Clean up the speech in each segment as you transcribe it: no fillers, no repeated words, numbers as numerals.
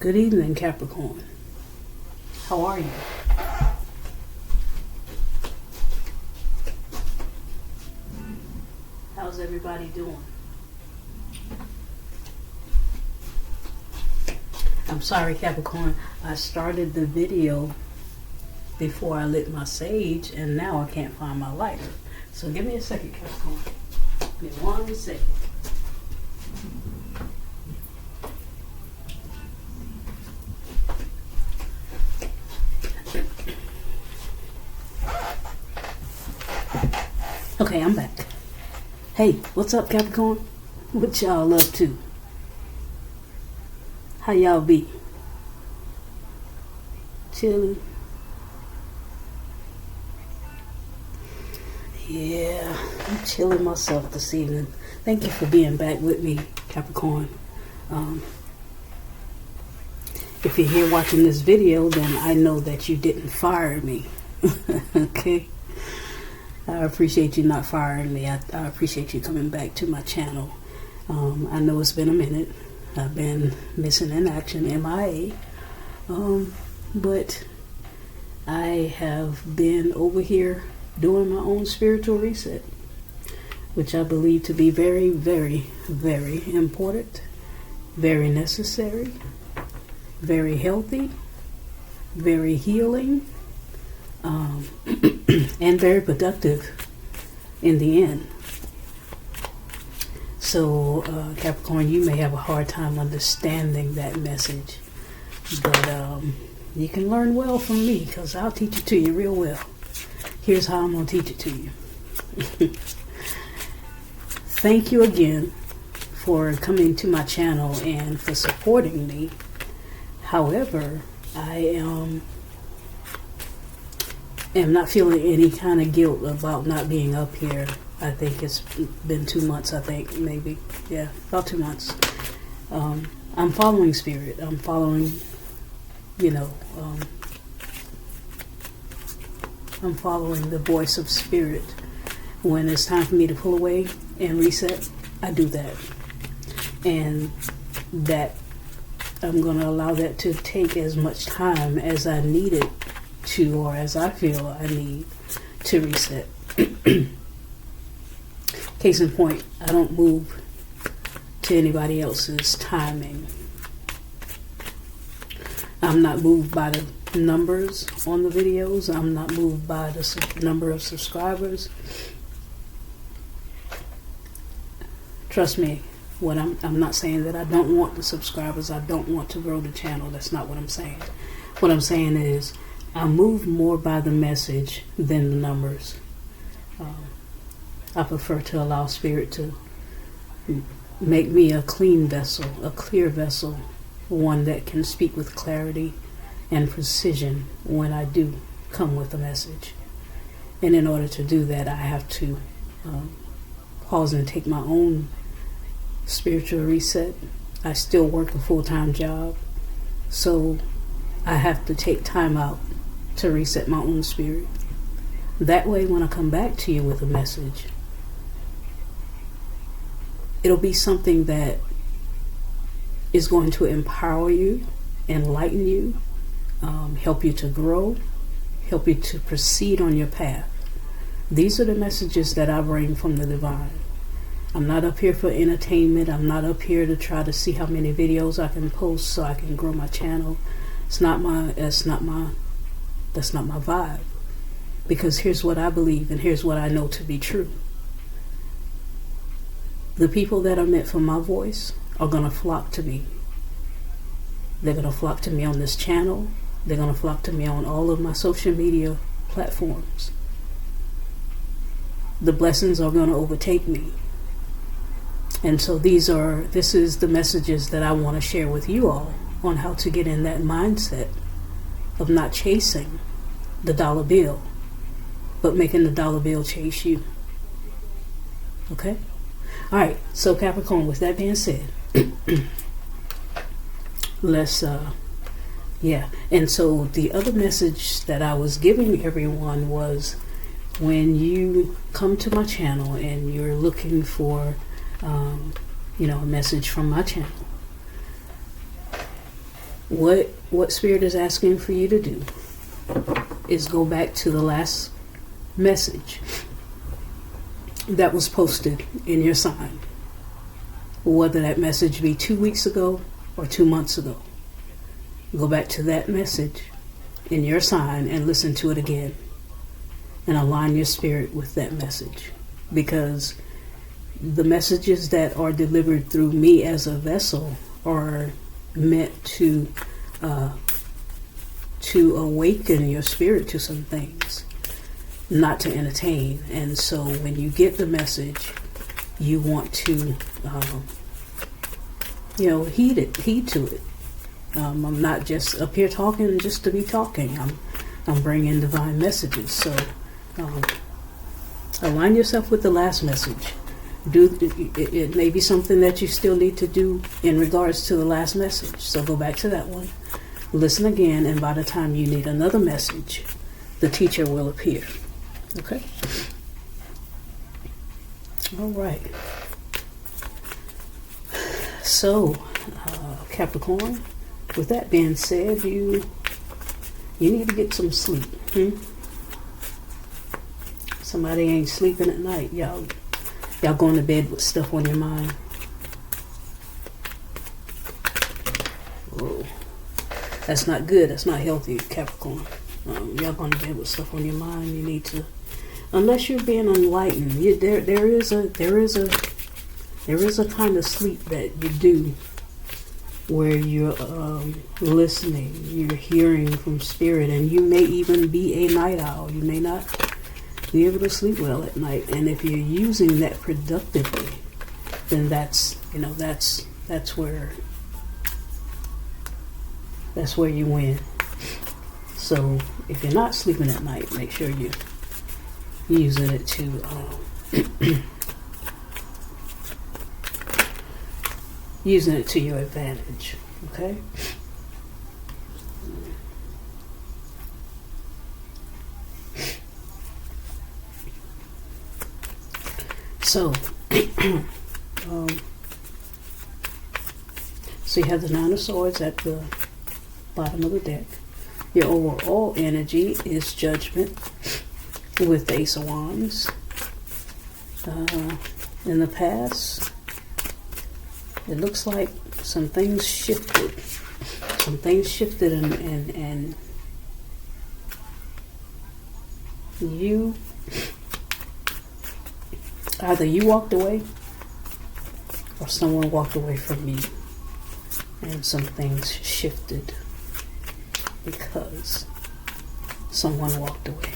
Good evening, Capricorn. How are you? How's everybody doing? I'm sorry, Capricorn. I started the video before I lit my sage, and now I can't find my lighter. So give me a second, Capricorn. Give me 1 second. Okay, I'm back. Hey, what's up, Capricorn? What y'all up to? How y'all be? Chilling? Yeah, I'm chilling myself this evening. Thank you for being back with me, Capricorn. If you're here watching this video, then I know that you didn't fire me. Okay? I appreciate you not firing me. I appreciate you coming back to my channel. I know it's been a minute. I've been missing in action, MIA. But I have been over here doing my own spiritual reset, which I believe to be very, very, very important, very necessary, very healthy, very healing, and very productive in the end. So, Capricorn, you may have a hard time understanding that message, but you can learn well from me, because I'll teach it to you real well. Here's how I'm going to teach it to you. Thank you again for coming to my channel and for supporting me. However, I am not feeling any kind of guilt about not being up here. I think it's been 2 months, I think, maybe. Yeah, about 2 months. I'm following spirit. I'm following, I'm following the voice of spirit. When it's time for me to pull away and reset, I do that. And that I'm going to allow that to take as much time as I need it to, or as I feel I need to reset. Case in point, I don't move to anybody else's timing. I'm not moved by the numbers on the videos. I'm not moved by the number of subscribers. Trust me, I'm not saying that I don't want the subscribers. I don't want to grow the channel. That's not what I'm saying. What I'm saying is I move more by the message than the numbers. I prefer to allow spirit to make me a clean vessel, a clear vessel, one that can speak with clarity and precision when I do come with a message. And in order to do that, I have to pause and take my own spiritual reset. I still work a full-time job, so I have to take time out to reset my own spirit. That way, when I come back to you with a message, it'll be something that is going to empower you, enlighten you, help you to grow, help you to proceed on your path. These are the messages that I bring from the divine. I'm not up here for entertainment. I'm not up here to try to see how many videos I can post so I can grow my channel. That's not my vibe. Because here's what I believe, and here's what I know to be true. The people that are meant for my voice are going to flock to me. They're going to flock to me on this channel. They're going to flock to me on all of my social media platforms. The blessings are going to overtake me. And so this is the messages that I want to share with you all on how to get in that mindset of not chasing the dollar bill, but making the dollar bill chase you. Okay? All right, so Capricorn, with that being said, and so the other message that I was giving everyone was, when you come to my channel and you're looking for, a message from my channel, What Spirit is asking for you to do is go back to the last message that was posted in your sign, whether that message be 2 weeks ago or 2 months ago. Go back to that message in your sign and listen to it again, and align your spirit with that message, because the messages that are delivered through me as a vessel are meant to awaken your spirit to some things, not to entertain. And so when you get the message, you want to heed to it. I'm not just up here talking just to be talking. I'm bringing divine messages. So align yourself with the last message. It may be something that you still need to do in regards to the last message. So go back to that one, listen again, and by the time you need another message, the teacher will appear. Okay? All right. So, Capricorn, with that being said, you need to get some sleep. Somebody ain't sleeping at night. Y'all going to bed with stuff on your mind. Whoa. That's not good. That's not healthy, Capricorn. Y'all going to bed with stuff on your mind. You need to, unless you're being enlightened. There is a kind of sleep that you do where you're listening, you're hearing from spirit, and you may even be a night owl. You may not be able to sleep well at night, and if you're using that productively, then that's where you win. So if you're not sleeping at night, make sure you're using it to using it to your advantage. Okay. So, so you have the Nine of Swords at the bottom of the deck. Your overall energy is Judgment with the Ace of Wands. In the past, it looks like some things shifted. Some things shifted, and you. Either you walked away or someone walked away from you, and some things shifted because someone walked away.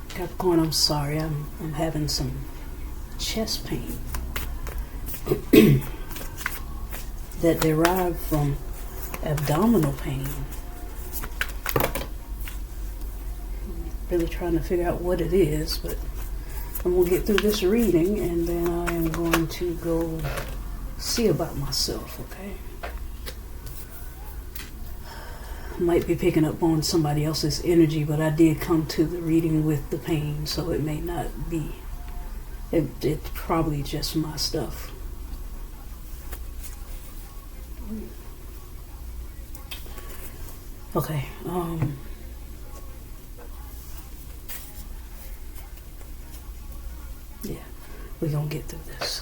Capricorn, I'm sorry, I'm having some chest pain that derived from abdominal pain. Really trying to figure out what it is, but I'm going to get through this reading and then I am going to go see about myself, okay? I might be picking up on somebody else's energy, but I did come to the reading with the pain, so it may not be. It's probably just my stuff. Okay, yeah, we're gonna get through this.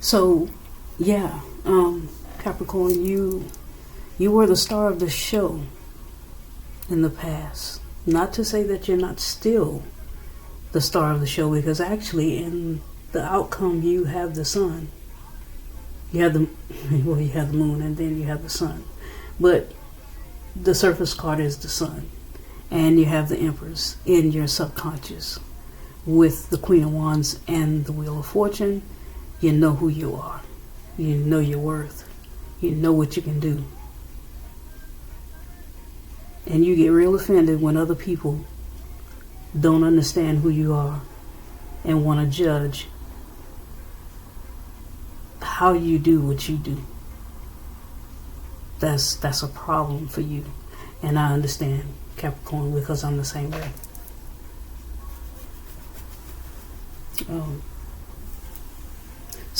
So, yeah, Capricorn, you were the star of the show in the past. Not to say that you're not still the star of the show, because actually in the outcome you have the sun. You have the moon, and then you have the sun. But the surface card is the sun. And you have the Empress in your subconscious with the Queen of Wands and the Wheel of Fortune. You know who you are. You know your worth. You know what you can do. And you get real offended when other people don't understand who you are and want to judge how you do what you do. That's a problem for you. And I understand, Capricorn, because I'm the same way.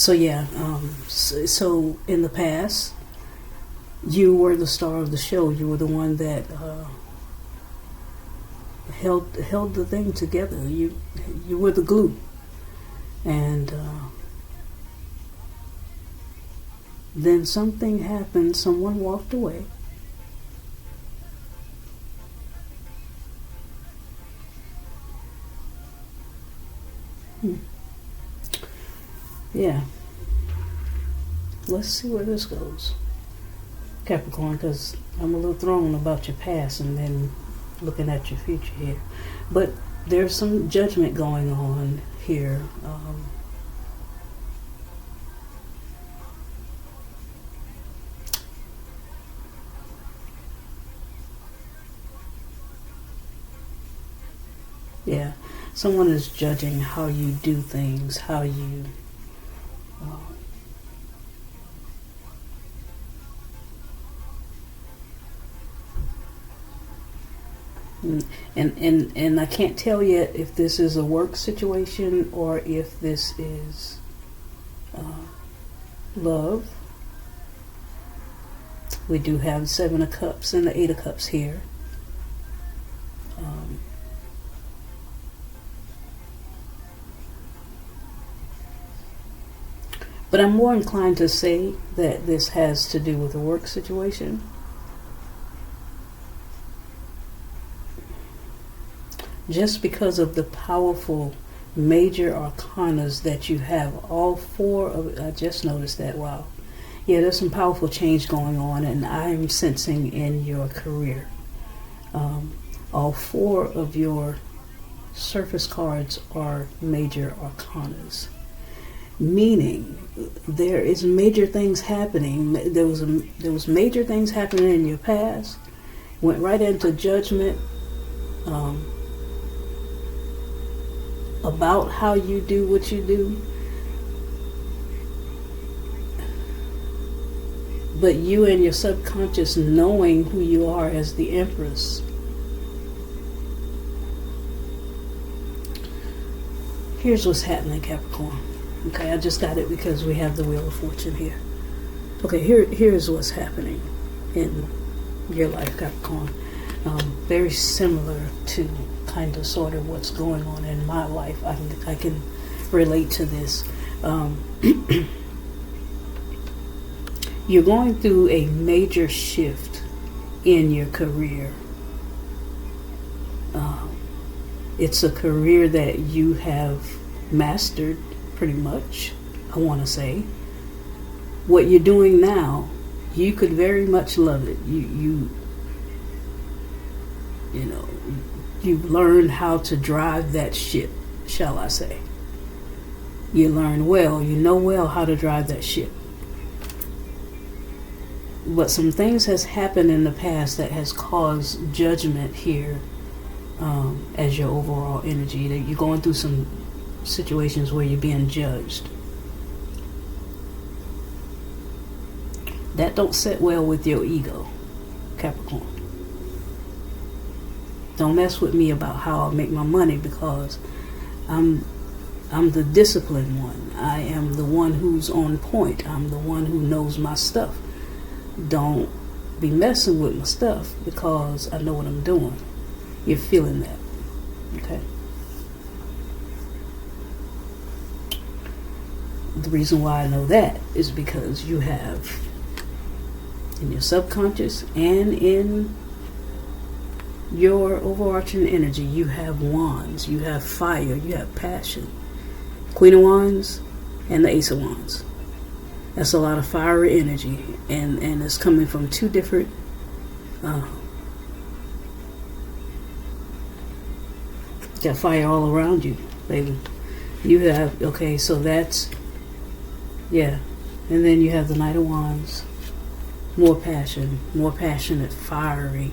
So yeah, so in the past, you were the star of the show. You were the one that held the thing together. You were the glue, and then something happened. Someone walked away. Yeah. Let's see where this goes, Capricorn, because I'm a little thrown about your past and then looking at your future here. But there's some judgment going on here. Yeah, someone is judging how you do things, how you and I can't tell yet if this is a work situation or if this is love. We do have 7 of Cups and the 8 of Cups here. But I'm more inclined to say that this has to do with a work situation. Just because of the powerful major arcanas that you have, all 4 of, I just noticed that, wow. Yeah, there's some powerful change going on, and I'm sensing in your career. All 4 of your surface cards are major arcanas, meaning there is major things happening. There was major things happening in your past. Went right into judgment. About how you do what you do, but you and your subconscious knowing who you are as the Empress. Here's what's happening, Capricorn. Okay, I just got it because we have the Wheel of Fortune here. Okay, here's what's happening in your life, Capricorn. Very similar to kind of sort of what's going on in my life. I can relate to this. You're going through a major shift in your career. It's a career that you have mastered pretty much, I want to say. What you're doing now, you could very much love it. You know, you've learned how to drive that ship, shall I say. You learn well, you know well how to drive that ship. But some things has happened in the past that has caused judgment here as your overall energy. That you're going through some situations where you're being judged. That don't sit well with your ego, Capricorn. Don't mess with me about how I make my money, because I'm the disciplined one. I am the one who's on point. I'm the one who knows my stuff. Don't be messing with my stuff, because I know what I'm doing. You're feeling that, okay? The reason why I know that is because you have in your subconscious and in your overarching energy, you have wands, you have fire, you have passion. Queen of Wands and the Ace of Wands. That's a lot of fiery energy, and it's coming from 2 different got fire all around you, baby. You have, okay, so that's, yeah. And then you have the Knight of Wands. More passion, more passionate, fiery,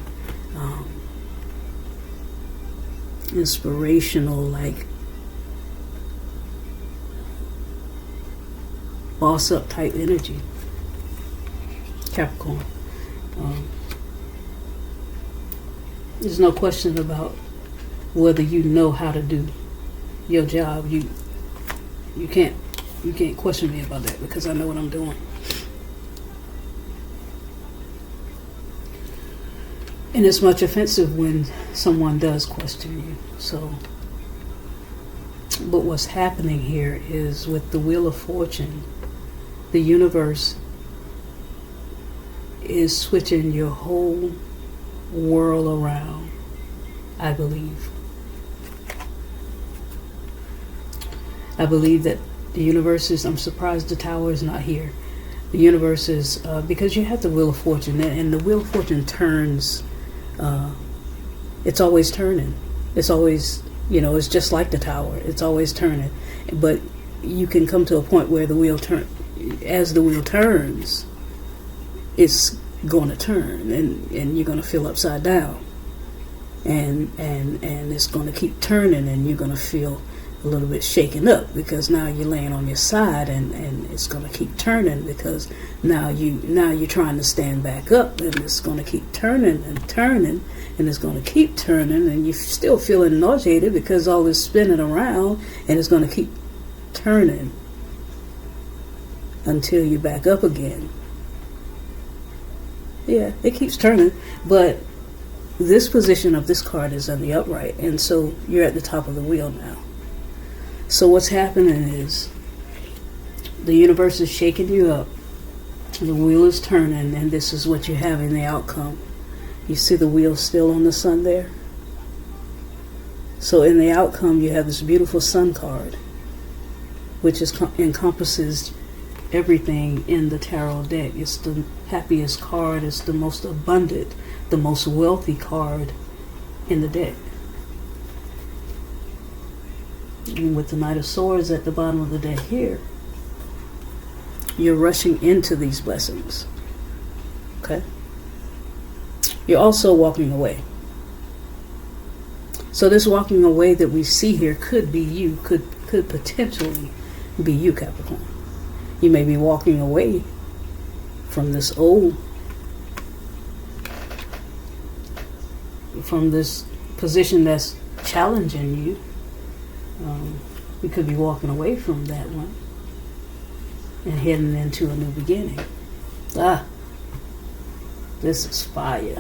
inspirational, like boss up type energy, Capricorn. There's no question about whether you know how to do your job. You can't You can't question me about that because I know what I'm doing. And it's much offensive when someone does question you. So, but what's happening here is with the Wheel of Fortune, the universe is switching your whole world around, I believe. I believe that the universe is, I'm surprised the tower is not here. The universe is, because you have the Wheel of Fortune, and the Wheel of Fortune turns, it's always turning. It's always, it's just like the tower. It's always turning. But you can come to a point where the wheel as the wheel turns, it's going to turn, and you're going to feel upside down. And it's going to keep turning, and you're going to feel a little bit shaken up because now you're laying on your side, and it's going to keep turning because now you're trying to stand back up, and it's going to keep turning and turning, and it's going to keep turning, and you're still feeling nauseated because all this spinning around, and it's going to keep turning until you back up again. Yeah, it keeps turning, but this position of this card is on the upright, and so you're at the top of the wheel now. So what's happening is the universe is shaking you up, the wheel is turning, and this is what you have in the outcome. You see the wheel still on the sun there? So in the outcome, you have this beautiful sun card, which encompasses everything in the tarot deck. It's the happiest card. It's the most abundant, the most wealthy card in the deck. And with the Knight of Swords at the bottom of the deck here, you're rushing into these blessings. Okay? You're also walking away. So this walking away that we see here could be you, could potentially be you, Capricorn. You may be walking away from this from this position that's challenging you. We could be walking away from that one and heading into a new beginning. This is fire.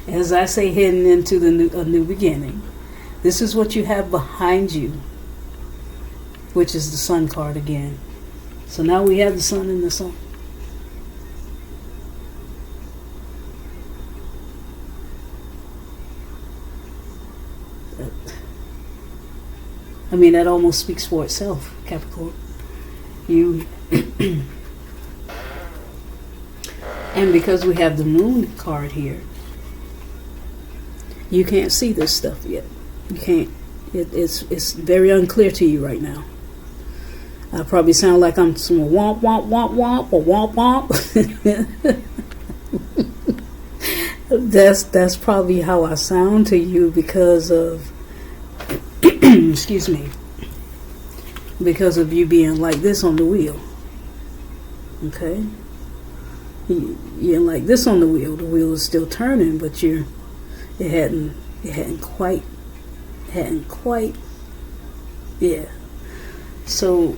As I say, heading into a new beginning. This is what you have behind you, which is the sun card again. So now we have the sun and the sun. I mean, that almost speaks for itself, Capricorn. You, and because we have the moon card here, you can't see this stuff yet. You can't. It's very unclear to you right now. I probably sound like I'm some womp womp womp womp or womp womp. That's probably how I sound to you because of excuse me, because of you being like this on the wheel. Okay, you're like this on the wheel. The wheel is still turning, but it hadn't quite. Yeah. So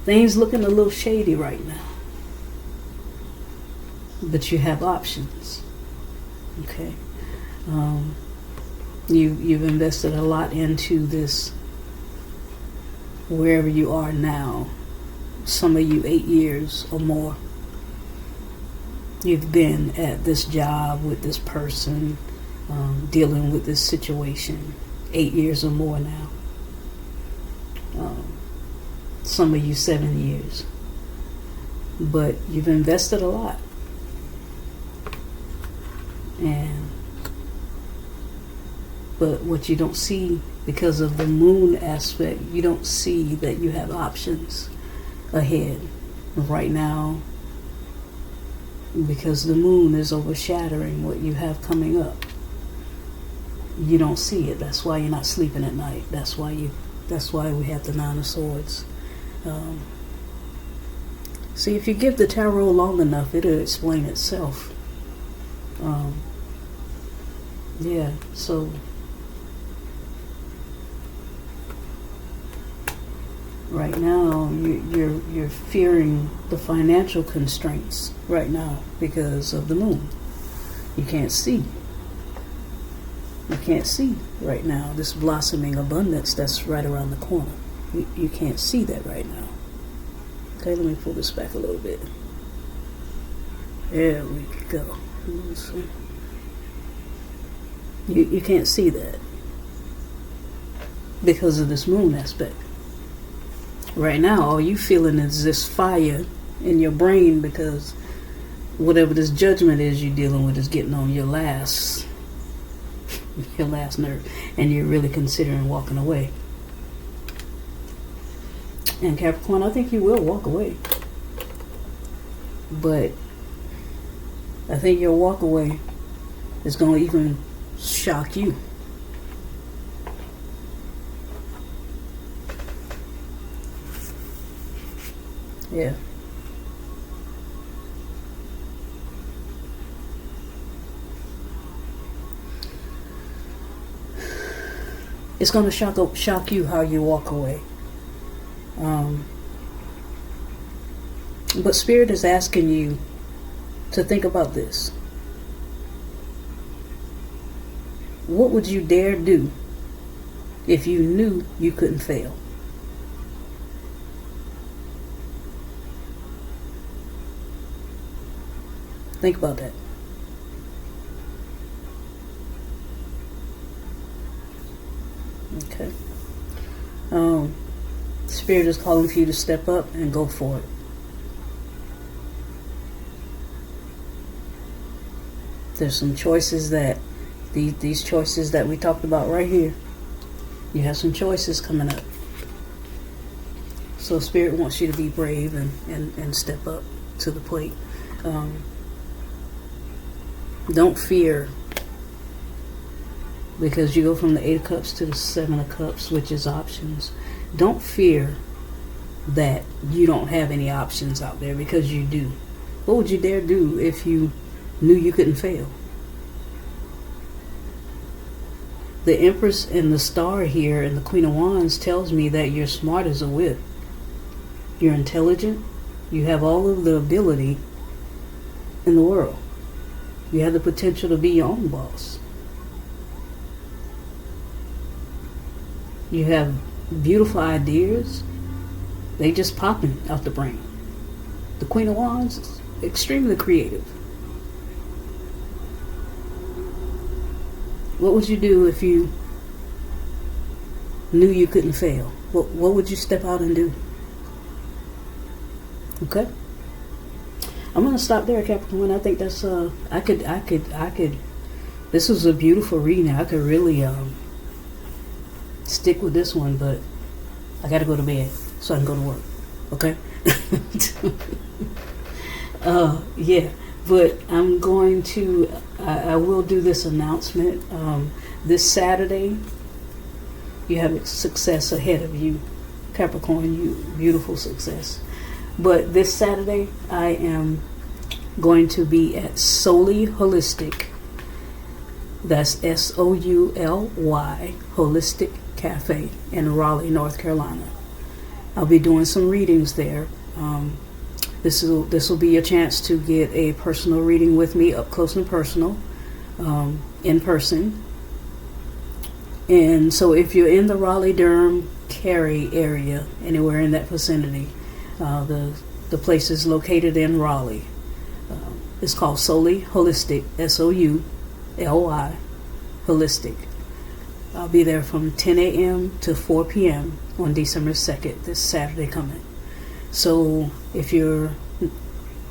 things looking a little shady right now, but you have options. Okay, you've invested a lot into this wherever you are now. Some of you 8 years or more. You've been at this job with this person, dealing with this situation 8 years or more now. Some of you 7 years. But you've invested a lot. But what you don't see, because of the moon aspect, you don't see that you have options ahead right now, because the moon is overshadowing what you have coming up. You don't see it. That's why you're not sleeping at night. That's why we have the Nine of Swords. See, if you give the tarot long enough, it'll explain itself. Yeah, so Right now, you're fearing the financial constraints right now because of the moon. You can't see. You can't see right now this blossoming abundance that's right around the corner. You can't see that right now. Okay, let me pull this back a little bit. There we go. You can't see that because of this moon aspect. Right now, all you feeling is this fire in your brain because whatever this judgment is you're dealing with is getting on your last nerve, and you're really considering walking away. And Capricorn, I think you will walk away, but I think your walk away is going to even shock you. Yeah. It's going to shock you how you walk away. But Spirit is asking you to think about this. What would you dare do if you knew you couldn't fail? Think about that. Okay. Spirit is calling for you to step up and go for it. There's some choices that these choices that we talked about right here. You have some choices coming up. So Spirit wants you to be brave and step up to the plate. Don't fear, because you go from the 8 of Cups to the 7 of Cups, which is options. Don't fear that you don't have any options out there, because you do. What would you dare do if you knew you couldn't fail? The Empress and the Star here and the Queen of Wands tells me that you're smart as a whip. You're intelligent. You have all of the ability in the world. You have the potential to be your own boss. You have beautiful ideas. They just popping out the brain. The Queen of Wands is extremely creative. What would you do if you knew you couldn't fail? What would you step out and do? Okay? I'm gonna stop there, Capricorn. I think that's I could this was a beautiful reading. I could really stick with this one, but I gotta go to bed so I can go to work. Okay? Yeah, but I'm going to I will do this announcement. This Saturday, you have success ahead of you, Capricorn. You beautiful success. But this Saturday, I am going to be at Souly Holistic. That's SOULY Holistic Cafe in Raleigh, North Carolina. I'll be doing some readings there. This will be a chance to get a personal reading with me, up close and personal, in person. And so if you're in the Raleigh, Durham, Cary area, anywhere in that vicinity, the place is located in Raleigh. It's called Souly Holistic, SOULY Holistic. I'll be there from 10 a.m. to 4 p.m. on December 2nd, this Saturday coming. So if you're,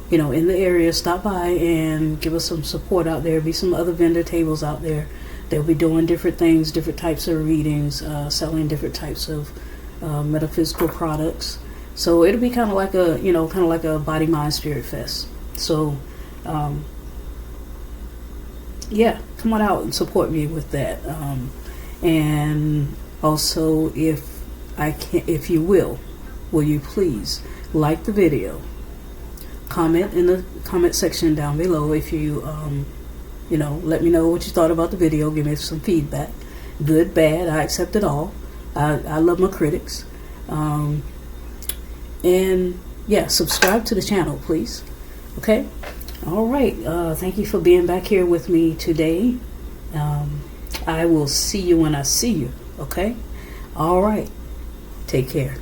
in the area, stop by and give us some support out there. Be some other vendor tables out there. They'll be doing different things, different types of readings, selling different types of metaphysical products. So it'll be kind of like a body, mind, spirit fest. So, yeah, come on out and support me with that. And also, if you will you please like the video, comment in the comment section down below. If you, let me know what you thought about the video. Give me some feedback, good, bad. I accept it all. I love my critics. And yeah, subscribe to the channel, please. Okay? All right. Thank you for being back here with me today. I will see you when I see you. Okay? All right. Take care.